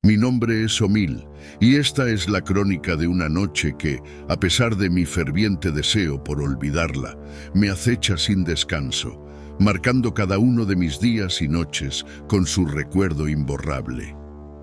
Mi nombre es Omil, y esta es la crónica de una noche que, a pesar de mi ferviente deseo por olvidarla, me acecha sin descanso, marcando cada uno de mis días y noches con su recuerdo imborrable.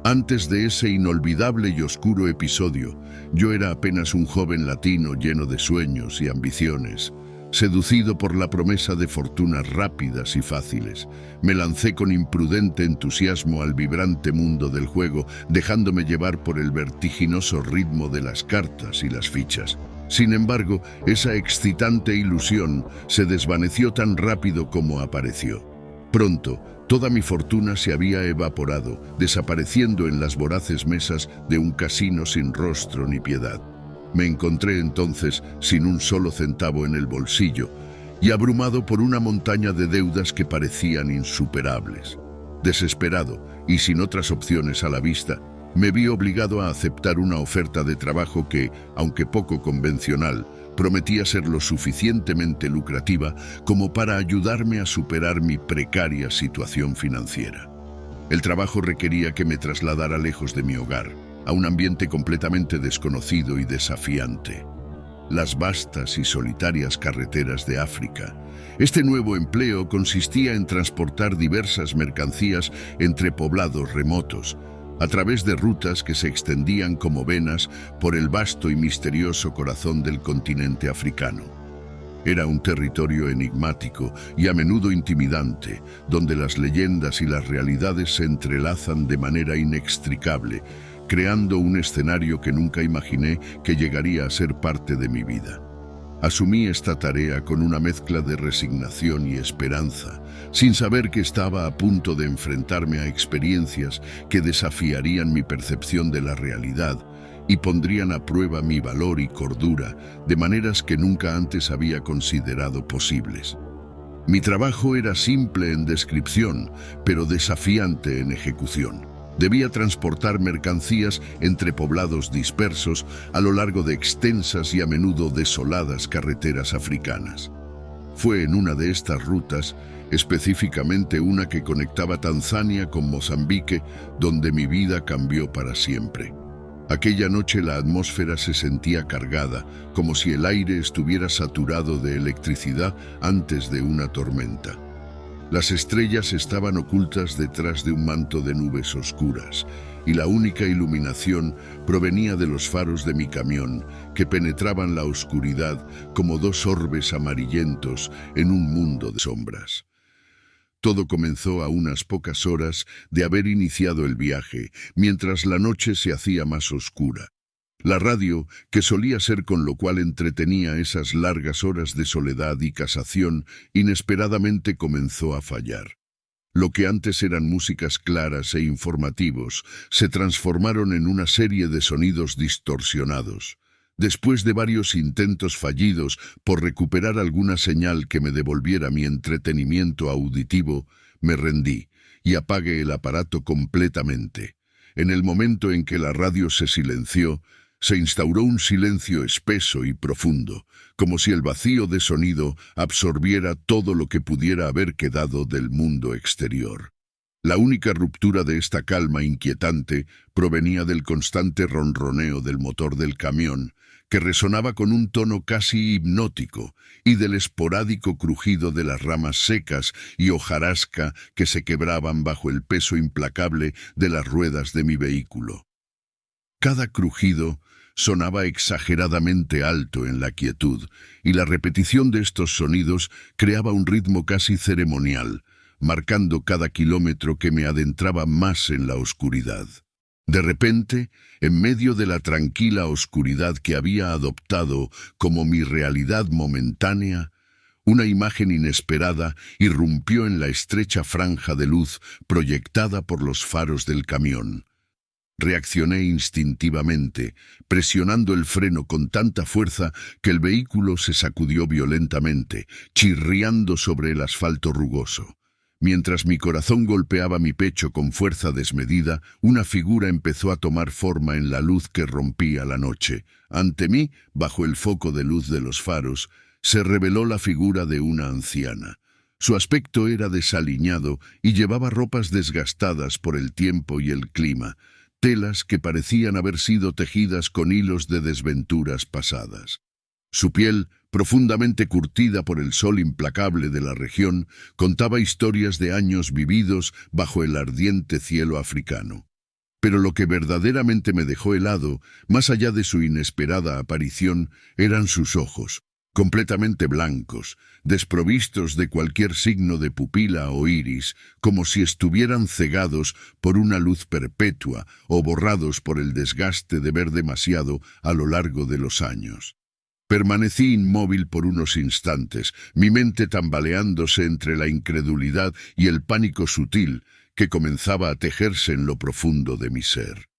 Antes de ese inolvidable y oscuro episodio, yo era apenas un joven latino lleno de sueños y ambiciones. Seducido por la promesa de fortunas rápidas y fáciles, me lancé con imprudente entusiasmo al vibrante mundo del juego, dejándome llevar por el vertiginoso ritmo de las cartas y las fichas. Sin embargo, esa excitante ilusión se desvaneció tan rápido como apareció. Pronto, toda mi fortuna se había evaporado, desapareciendo en las voraces mesas de un casino sin rostro ni piedad. Me encontré entonces sin un solo centavo en el bolsillo y abrumado por una montaña de deudas que parecían insuperables. Desesperado y sin otras opciones a la vista, me vi obligado a aceptar una oferta de trabajo que, aunque poco convencional, prometía ser lo suficientemente lucrativa como para ayudarme a superar mi precaria situación financiera. El trabajo requería que me trasladara lejos de mi hogar, a un ambiente completamente desconocido y desafiante. Las vastas y solitarias carreteras de África. Este nuevo empleo consistía en transportar diversas mercancías entre poblados remotos, a través de rutas que se extendían como venas por el vasto y misterioso corazón del continente africano. Era un territorio enigmático y a menudo intimidante, donde las leyendas y las realidades se entrelazan de manera inextricable, creando un escenario que nunca imaginé que llegaría a ser parte de mi vida. Asumí esta tarea con una mezcla de resignación y esperanza, sin saber que estaba a punto de enfrentarme a experiencias que desafiarían mi percepción de la realidad y pondrían a prueba mi valor y cordura de maneras que nunca antes había considerado posibles. Mi trabajo era simple en descripción, pero desafiante en ejecución. Debía transportar mercancías entre poblados dispersos a lo largo de extensas y a menudo desoladas carreteras africanas. Fue en una de estas rutas, específicamente una que conectaba Tanzania con Mozambique, donde mi vida cambió para siempre. Aquella noche la atmósfera se sentía cargada, como si el aire estuviera saturado de electricidad antes de una tormenta. Las estrellas estaban ocultas detrás de un manto de nubes oscuras, y la única iluminación provenía de los faros de mi camión, que penetraban la oscuridad como dos orbes amarillentos en un mundo de sombras. Todo comenzó a unas pocas horas de haber iniciado el viaje, mientras la noche se hacía más oscura. La radio, que solía ser con lo cual entretenía esas largas horas de soledad y casación, inesperadamente comenzó a fallar. Lo que antes eran músicas claras e informativos, se transformaron en una serie de sonidos distorsionados. Después de varios intentos fallidos por recuperar alguna señal que me devolviera mi entretenimiento auditivo, me rendí y apagué el aparato completamente. En el momento en que la radio se silenció, se instauró un silencio espeso y profundo, como si el vacío de sonido absorbiera todo lo que pudiera haber quedado del mundo exterior. La única ruptura de esta calma inquietante provenía del constante ronroneo del motor del camión, que resonaba con un tono casi hipnótico, y del esporádico crujido de las ramas secas y hojarasca que se quebraban bajo el peso implacable de las ruedas de mi vehículo. Cada crujido sonaba exageradamente alto en la quietud, y la repetición de estos sonidos creaba un ritmo casi ceremonial, marcando cada kilómetro que me adentraba más en la oscuridad. De repente, en medio de la tranquila oscuridad que había adoptado como mi realidad momentánea, una imagen inesperada irrumpió en la estrecha franja de luz proyectada por los faros del camión. Reaccioné instintivamente, presionando el freno con tanta fuerza que el vehículo se sacudió violentamente, chirriando sobre el asfalto rugoso. Mientras mi corazón golpeaba mi pecho con fuerza desmedida, una figura empezó a tomar forma en la luz que rompía la noche. Ante mí, bajo el foco de luz de los faros, se reveló la figura de una anciana. Su aspecto era desaliñado y llevaba ropas desgastadas por el tiempo y el clima. telas que parecían haber sido tejidas con hilos de desventuras pasadas. Su piel, profundamente curtida por el sol implacable de la región, contaba historias de años vividos bajo el ardiente cielo africano. Pero lo que verdaderamente me dejó helado, más allá de su inesperada aparición, eran sus ojos, completamente blancos, desprovistos de cualquier signo de pupila o iris, como si estuvieran cegados por una luz perpetua o borrados por el desgaste de ver demasiado a lo largo de los años. Permanecí inmóvil por unos instantes, mi mente tambaleándose entre la incredulidad y el pánico sutil que comenzaba a tejerse en lo profundo de mi ser.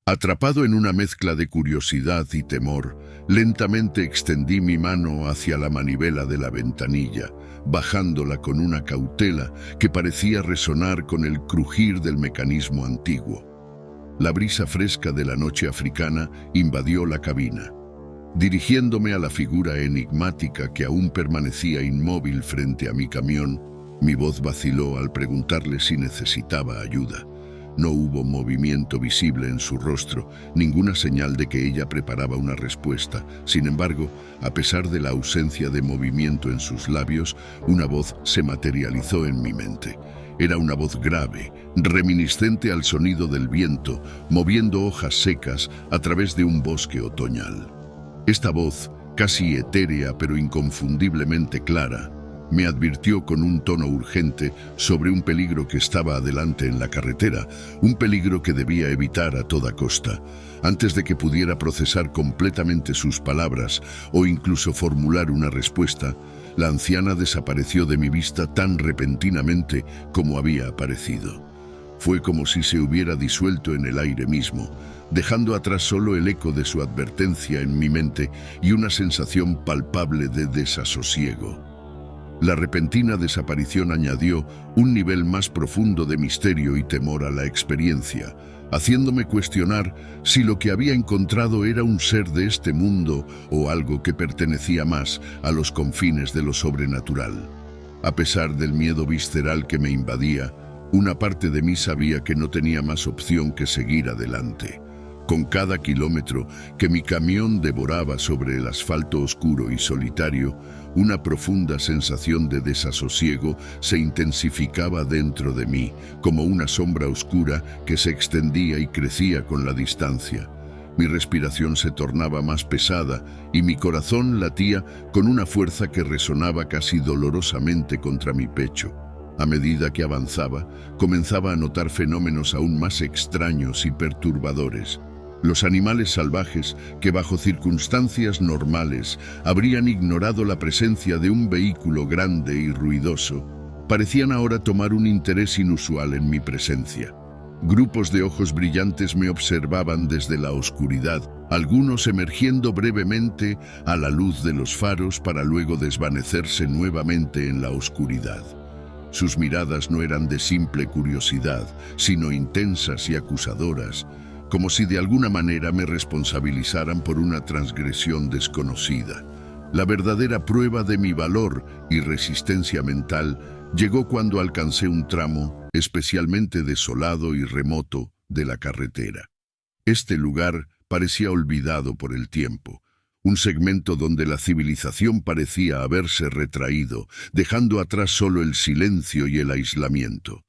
Atrapado en una mezcla de curiosidad y temor, lentamente extendí mi mano hacia la manivela de la ventanilla, bajándola con una cautela que parecía resonar con el crujir del mecanismo antiguo. La brisa fresca de la noche africana invadió la cabina. Dirigiéndome a la figura enigmática que aún permanecía inmóvil frente a mi camión, mi voz vaciló al preguntarle si necesitaba ayuda. No hubo movimiento visible en su rostro, ninguna señal de que ella preparaba una respuesta. Sin embargo, a pesar de la ausencia de movimiento en sus labios, una voz se materializó en mi mente. Era una voz grave, reminiscente al sonido del viento, moviendo hojas secas a través de un bosque otoñal. Esta voz, casi etérea pero inconfundiblemente clara, me advirtió con un tono urgente sobre un peligro que estaba adelante en la carretera, un peligro que debía evitar a toda costa. Antes de que pudiera procesar completamente sus palabras o incluso formular una respuesta, la anciana desapareció de mi vista tan repentinamente como había aparecido. Fue como si se hubiera disuelto en el aire mismo, dejando atrás solo el eco de su advertencia en mi mente y una sensación palpable de desasosiego. La repentina desaparición añadió un nivel más profundo de misterio y temor a la experiencia, haciéndome cuestionar si lo que había encontrado era un ser de este mundo o algo que pertenecía más a los confines de lo sobrenatural. A pesar del miedo visceral que me invadía, una parte de mí sabía que no tenía más opción que seguir adelante. Con cada kilómetro que mi camión devoraba sobre el asfalto oscuro y solitario, una profunda sensación de desasosiego se intensificaba dentro de mí, como una sombra oscura que se extendía y crecía con la distancia. Mi respiración se tornaba más pesada y mi corazón latía con una fuerza que resonaba casi dolorosamente contra mi pecho. A medida que avanzaba, comenzaba a notar fenómenos aún más extraños y perturbadores. Los animales salvajes, que bajo circunstancias normales habrían ignorado la presencia de un vehículo grande y ruidoso, parecían ahora tomar un interés inusual en mi presencia. Grupos de ojos brillantes me observaban desde la oscuridad, algunos emergiendo brevemente a la luz de los faros para luego desvanecerse nuevamente en la oscuridad. Sus miradas no eran de simple curiosidad, sino intensas y acusadoras, como si de alguna manera me responsabilizaran por una transgresión desconocida. La verdadera prueba de mi valor y resistencia mental llegó cuando alcancé un tramo especialmente desolado y remoto de la carretera. Este lugar parecía olvidado por el tiempo, un segmento donde la civilización parecía haberse retraído, dejando atrás solo el silencio y el aislamiento.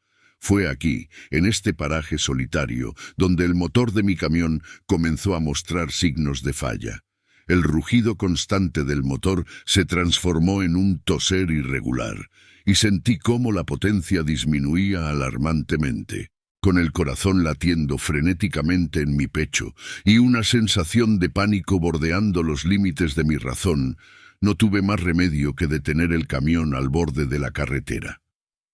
Fue aquí, en este paraje solitario, donde el motor de mi camión comenzó a mostrar signos de falla. El rugido constante del motor se transformó en un toser irregular, y sentí cómo la potencia disminuía alarmantemente, con el corazón latiendo frenéticamente en mi pecho y una sensación de pánico bordeando los límites de mi razón. No tuve más remedio que detener el camión al borde de la carretera.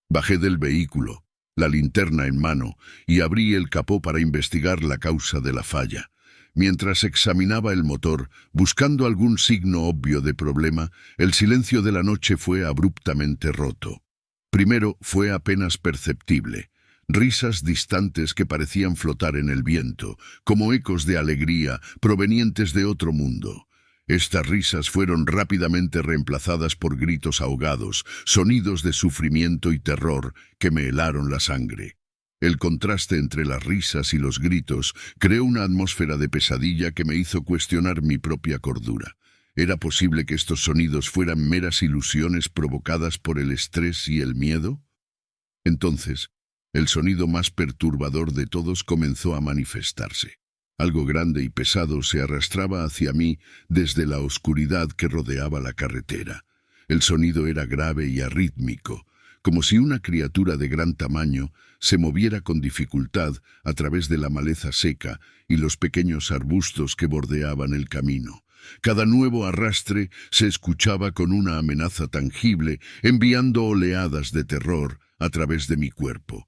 Bajé del vehículo, la linterna en mano, y abrí el capó para investigar la causa de la falla. Mientras examinaba el motor, buscando algún signo obvio de problema, el silencio de la noche fue abruptamente roto. Primero fue apenas perceptible. Risas distantes que parecían flotar en el viento, como ecos de alegría provenientes de otro mundo. Estas risas fueron rápidamente reemplazadas por gritos ahogados, sonidos de sufrimiento y terror que me helaron la sangre. El contraste entre las risas y los gritos creó una atmósfera de pesadilla que me hizo cuestionar mi propia cordura. ¿Era posible que estos sonidos fueran meras ilusiones provocadas por el estrés y el miedo? Entonces, el sonido más perturbador de todos comenzó a manifestarse. Algo grande y pesado se arrastraba hacia mí desde la oscuridad que rodeaba la carretera. El sonido era grave y arrítmico, como si una criatura de gran tamaño se moviera con dificultad a través de la maleza seca y los pequeños arbustos que bordeaban el camino. Cada nuevo arrastre se escuchaba con una amenaza tangible, enviando oleadas de terror a través de mi cuerpo.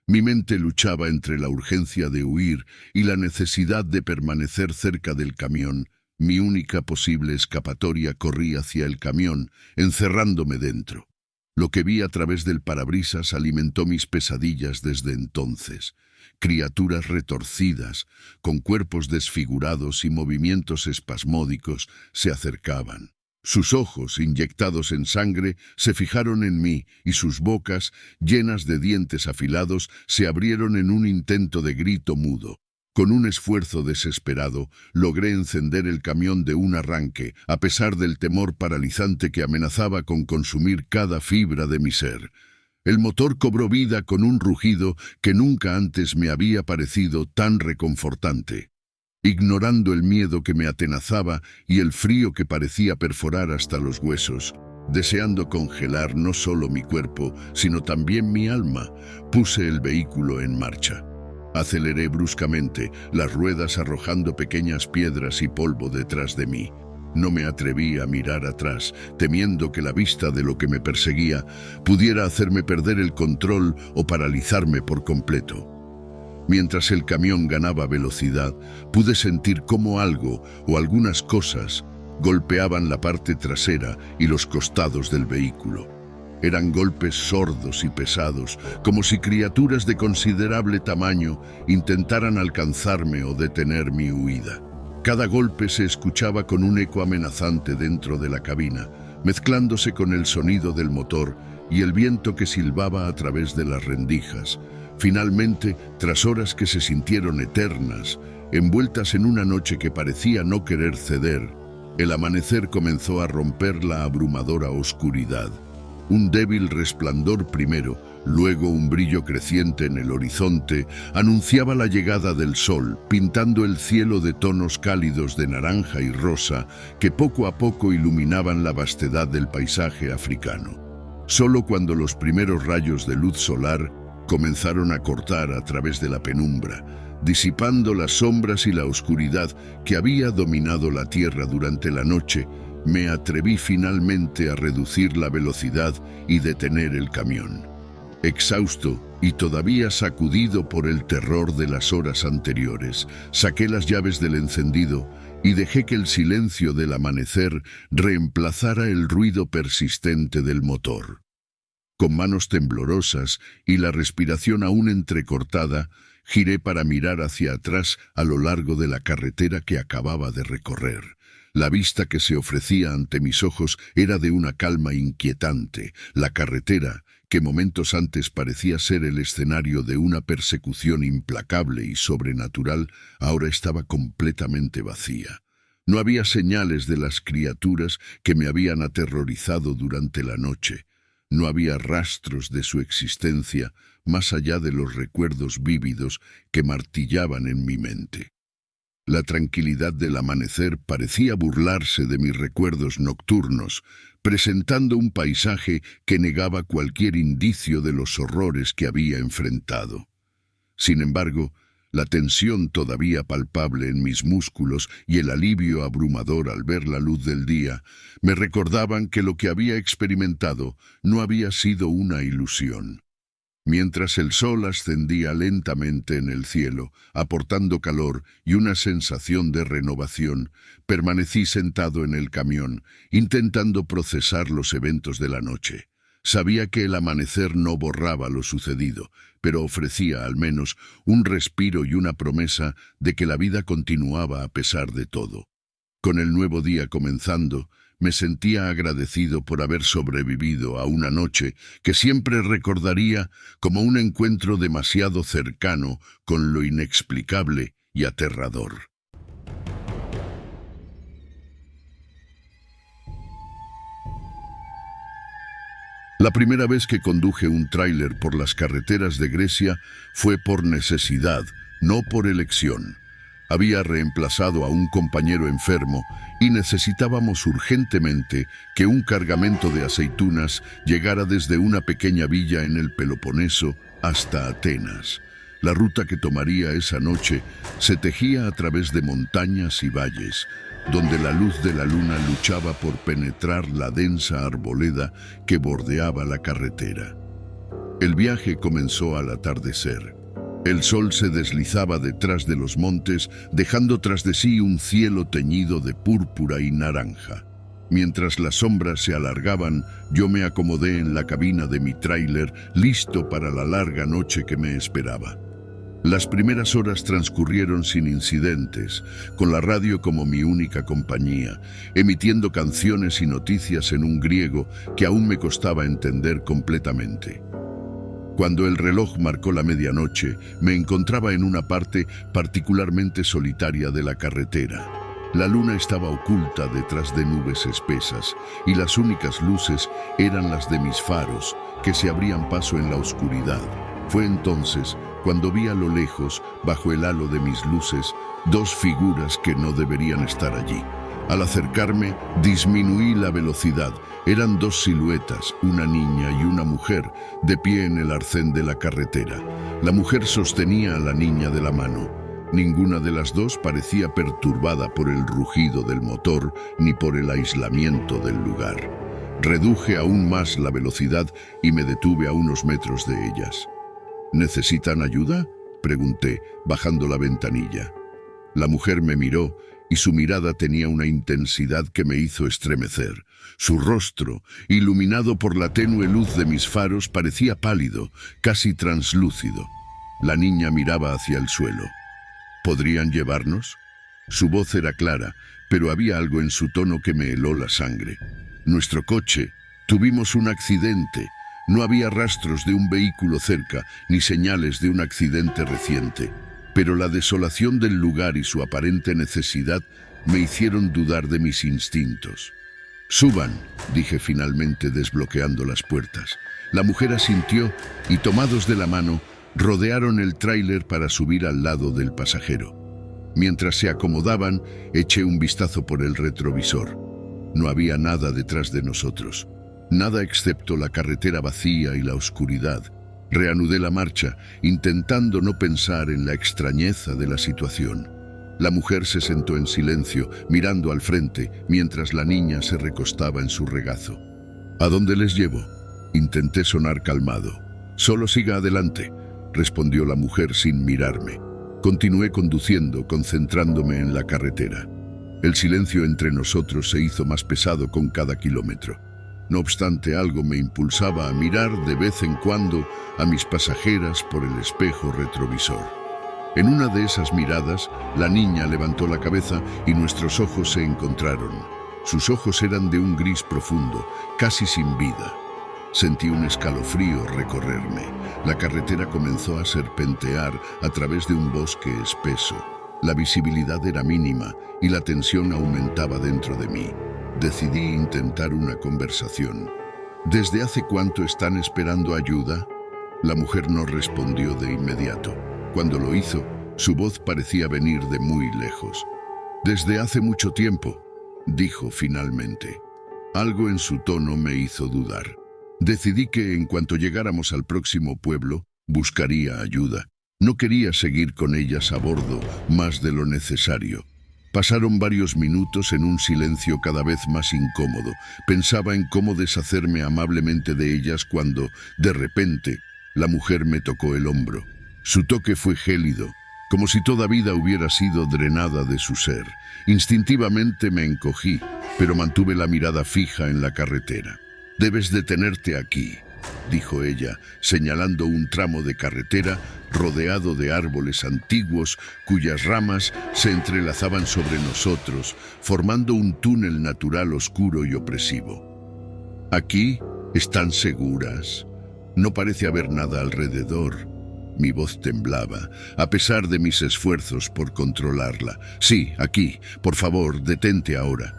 Mi mente luchaba entre la urgencia de huir y la necesidad de permanecer cerca del camión. Mi única posible escapatoria corría hacia el camión, encerrándome dentro. Lo que vi a través del parabrisas alimentó mis pesadillas desde entonces. Criaturas retorcidas, con cuerpos desfigurados y movimientos espasmódicos, se acercaban. Sus ojos, inyectados en sangre, se fijaron en mí y sus bocas, llenas de dientes afilados, se abrieron en un intento de grito mudo. Con un esfuerzo desesperado, logré encender el camión de un arranque, a pesar del temor paralizante que amenazaba con consumir cada fibra de mi ser. El motor cobró vida con un rugido que nunca antes me había parecido tan reconfortante. Ignorando el miedo que me atenazaba y el frío que parecía perforar hasta los huesos, deseando congelar no solo mi cuerpo, sino también mi alma, puse el vehículo en marcha. Aceleré bruscamente, las ruedas arrojando pequeñas piedras y polvo detrás de mí. No me atreví a mirar atrás, temiendo que la vista de lo que me perseguía pudiera hacerme perder el control o paralizarme por completo. Mientras el camión ganaba velocidad, pude sentir cómo algo o algunas cosas golpeaban la parte trasera y los costados del vehículo. Eran golpes sordos y pesados, como si criaturas de considerable tamaño intentaran alcanzarme o detener mi huida. Cada golpe se escuchaba con un eco amenazante dentro de la cabina, mezclándose con el sonido del motor y el viento que silbaba a través de las rendijas. Finalmente, tras horas que se sintieron eternas, envueltas en una noche que parecía no querer ceder, el amanecer comenzó a romper la abrumadora oscuridad. Un débil resplandor primero, luego un brillo creciente en el horizonte, anunciaba la llegada del sol, pintando el cielo de tonos cálidos de naranja y rosa que poco a poco iluminaban la vastedad del paisaje africano. Solo cuando los primeros rayos de luz solar comenzaron a cortar a través de la penumbra, disipando las sombras y la oscuridad que había dominado la tierra durante la noche, me atreví finalmente a reducir la velocidad y detener el camión. Exhausto y todavía sacudido por el terror de las horas anteriores, saqué las llaves del encendido y dejé que el silencio del amanecer reemplazara el ruido persistente del motor. Con manos temblorosas y la respiración aún entrecortada, giré para mirar hacia atrás a lo largo de la carretera que acababa de recorrer. La vista que se ofrecía ante mis ojos era de una calma inquietante. La carretera, que momentos antes parecía ser el escenario de una persecución implacable y sobrenatural, ahora estaba completamente vacía. No había señales de las criaturas que me habían aterrorizado durante la noche. No había rastros de su existencia más allá de los recuerdos vívidos que martillaban en mi mente. La tranquilidad del amanecer parecía burlarse de mis recuerdos nocturnos, presentando un paisaje que negaba cualquier indicio de los horrores que había enfrentado. Sin embargo, la tensión todavía palpable en mis músculos y el alivio abrumador al ver la luz del día me recordaban que lo que había experimentado no había sido una ilusión. Mientras el sol ascendía lentamente en el cielo, aportando calor y una sensación de renovación, permanecí sentado en el camión, intentando procesar los eventos de la noche. Sabía que el amanecer no borraba lo sucedido, pero ofrecía al menos un respiro y una promesa de que la vida continuaba a pesar de todo. Con el nuevo día comenzando, Me sentía agradecido por haber sobrevivido a una noche que siempre recordaría como un encuentro demasiado cercano con lo inexplicable y aterrador. La primera vez que conduje un tráiler por las carreteras de Grecia fue por necesidad, no por elección. Había reemplazado a un compañero enfermo y necesitábamos urgentemente que un cargamento de aceitunas llegara desde una pequeña villa en el Peloponeso hasta Atenas. La ruta que tomaría esa noche se tejía a través de montañas y valles, donde la luz de la luna luchaba por penetrar la densa arboleda que bordeaba la carretera. El viaje comenzó al atardecer. El sol se deslizaba detrás de los montes, dejando tras de sí un cielo teñido de púrpura y naranja. Mientras las sombras se alargaban, yo me acomodé en la cabina de mi tráiler, listo para la larga noche que me esperaba. Las primeras horas transcurrieron sin incidentes, con la radio como mi única compañía, emitiendo canciones y noticias en un griego que aún me costaba entender completamente. Cuando el reloj marcó la medianoche, me encontraba en una parte particularmente solitaria de la carretera. La luna estaba oculta detrás de nubes espesas y las únicas luces eran las de mis faros, que se abrían paso en la oscuridad. Fue entonces cuando vi a lo lejos, bajo el halo de mis luces, dos figuras que no deberían estar allí. Al acercarme, disminuí la velocidad. Eran dos siluetas, una niña y una mujer, de pie en el arcén de la carretera. La mujer sostenía a la niña de la mano. Ninguna de las dos parecía perturbada por el rugido del motor ni por el aislamiento del lugar. Reduje aún más la velocidad y me detuve a unos metros de ellas. ¿Necesitan ayuda?, pregunté, bajando la ventanilla. La mujer me miró y su mirada tenía una intensidad que me hizo estremecer. Su rostro, iluminado por la tenue luz de mis faros, parecía pálido, casi translúcido. La niña miraba hacia el suelo. ¿Podrían llevarnos? Su voz era clara, pero había algo en su tono que me heló la sangre. Nuestro coche, tuvimos un accidente. No había rastros de un vehículo cerca, ni señales de un accidente reciente. Pero la desolación del lugar y su aparente necesidad me hicieron dudar de mis instintos. «Suban», dije finalmente, desbloqueando las puertas. La mujer asintió y, tomados de la mano, rodearon el tráiler para subir al lado del pasajero. Mientras se acomodaban, eché un vistazo por el retrovisor. No había nada detrás de nosotros. Nada excepto la carretera vacía y la oscuridad. Reanudé la marcha, intentando no pensar en la extrañeza de la situación. La mujer se sentó en silencio, mirando al frente, mientras la niña se recostaba en su regazo. «¿A dónde les llevo?», intenté sonar calmado. «Solo siga adelante», respondió la mujer sin mirarme. Continué conduciendo, concentrándome en la carretera. El silencio entre nosotros se hizo más pesado con cada kilómetro. No obstante, algo me impulsaba a mirar de vez en cuando a mis pasajeras por el espejo retrovisor. En una de esas miradas, la niña levantó la cabeza y nuestros ojos se encontraron. Sus ojos eran de un gris profundo, casi sin vida. Sentí un escalofrío recorrerme. La carretera comenzó a serpentear a través de un bosque espeso. La visibilidad era mínima y la tensión aumentaba dentro de mí. Decidí intentar una conversación. «¿Desde hace cuánto están esperando ayuda?». La mujer no respondió de inmediato. Cuando lo hizo, su voz parecía venir de muy lejos. «Desde hace mucho tiempo», dijo finalmente. Algo en su tono me hizo dudar. Decidí que en cuanto llegáramos al próximo pueblo, buscaría ayuda. No quería seguir con ellas a bordo más de lo necesario. Pasaron varios minutos en un silencio cada vez más incómodo. Pensaba en cómo deshacerme amablemente de ellas cuando, de repente, la mujer me tocó el hombro. Su toque fue gélido, como si toda vida hubiera sido drenada de su ser. Instintivamente me encogí, pero mantuve la mirada fija en la carretera. «Debes detenerte aquí», dijo ella, señalando un tramo de carretera rodeado de árboles antiguos cuyas ramas se entrelazaban sobre nosotros, formando un túnel natural oscuro y opresivo. «¿Aquí están seguras? No parece haber nada alrededor». Mi voz temblaba, a pesar de mis esfuerzos por controlarla. «Sí, aquí. Por favor, detente ahora».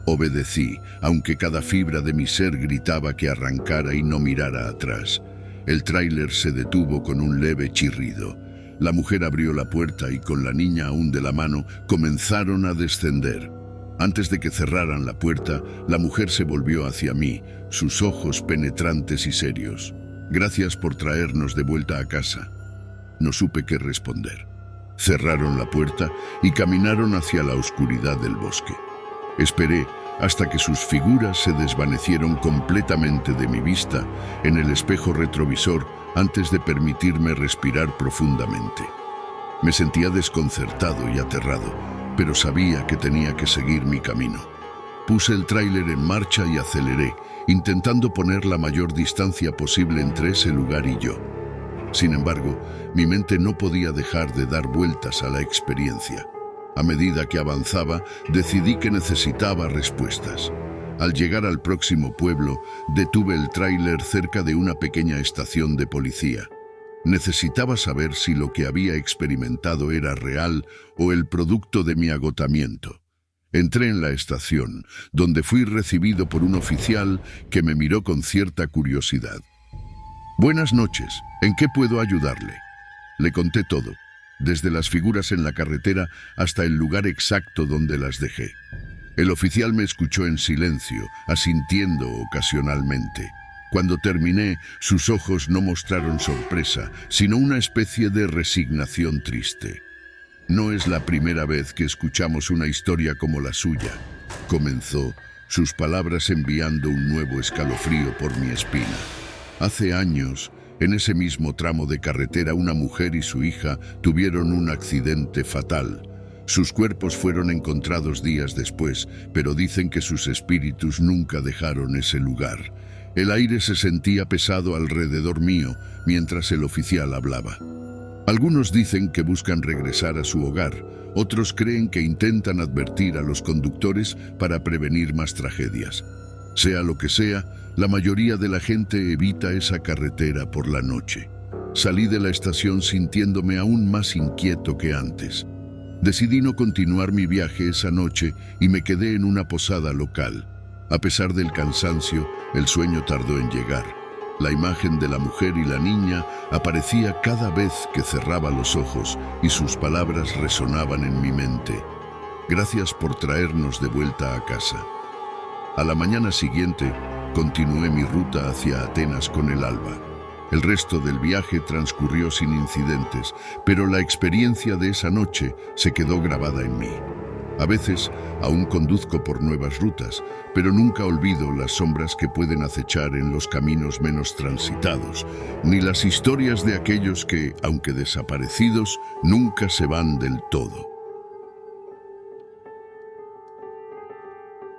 Obedecí, aunque cada fibra de mi ser gritaba que arrancara y no mirara atrás. El tráiler se detuvo con un leve chirrido. La mujer abrió la puerta y con la niña aún de la mano comenzaron a descender. Antes de que cerraran la puerta, la mujer se volvió hacia mí, sus ojos penetrantes y serios. «Gracias por traernos de vuelta a casa». No supe qué responder. Cerraron la puerta y caminaron hacia la oscuridad del bosque. Esperé hasta que sus figuras se desvanecieron completamente de mi vista en el espejo retrovisor antes de permitirme respirar profundamente. Me sentía desconcertado y aterrado, pero sabía que tenía que seguir mi camino. Puse el tráiler en marcha y aceleré, intentando poner la mayor distancia posible entre ese lugar y yo. Sin embargo, mi mente no podía dejar de dar vueltas a la experiencia. A medida que avanzaba, decidí que necesitaba respuestas. Al llegar al próximo pueblo, detuve el tráiler cerca de una pequeña estación de policía. Necesitaba saber si lo que había experimentado era real o el producto de mi agotamiento. Entré en la estación, donde fui recibido por un oficial que me miró con cierta curiosidad. «Buenas noches, ¿en qué puedo ayudarle?». Le conté todo, desde las figuras en la carretera hasta el lugar exacto donde las dejé. El oficial me escuchó en silencio, asintiendo ocasionalmente. Cuando terminé, sus ojos no mostraron sorpresa, sino una especie de resignación triste. «No es la primera vez que escuchamos una historia como la suya», comenzó, sus palabras enviando un nuevo escalofrío por mi espina. «Hace años, en ese mismo tramo de carretera, una mujer y su hija tuvieron un accidente fatal. Sus cuerpos fueron encontrados días después, pero dicen que sus espíritus nunca dejaron ese lugar». El aire se sentía pesado alrededor mío mientras el oficial hablaba. Algunos dicen que buscan regresar a su hogar, otros creen que intentan advertir a los conductores para prevenir más tragedias. Sea lo que sea, la mayoría de la gente evita esa carretera por la noche. Salí de la estación sintiéndome aún más inquieto que antes. Decidí no continuar mi viaje esa noche y me quedé en una posada local. A pesar del cansancio, el sueño tardó en llegar. La imagen de la mujer y la niña aparecía cada vez que cerraba los ojos y sus palabras resonaban en mi mente. «Gracias por traernos de vuelta a casa». A la mañana siguiente, continué mi ruta hacia Atenas con el alba. El resto del viaje transcurrió sin incidentes, pero la experiencia de esa noche se quedó grabada en mí. A veces aún conduzco por nuevas rutas, pero nunca olvido las sombras que pueden acechar en los caminos menos transitados, ni las historias de aquellos que, aunque desaparecidos, nunca se van del todo.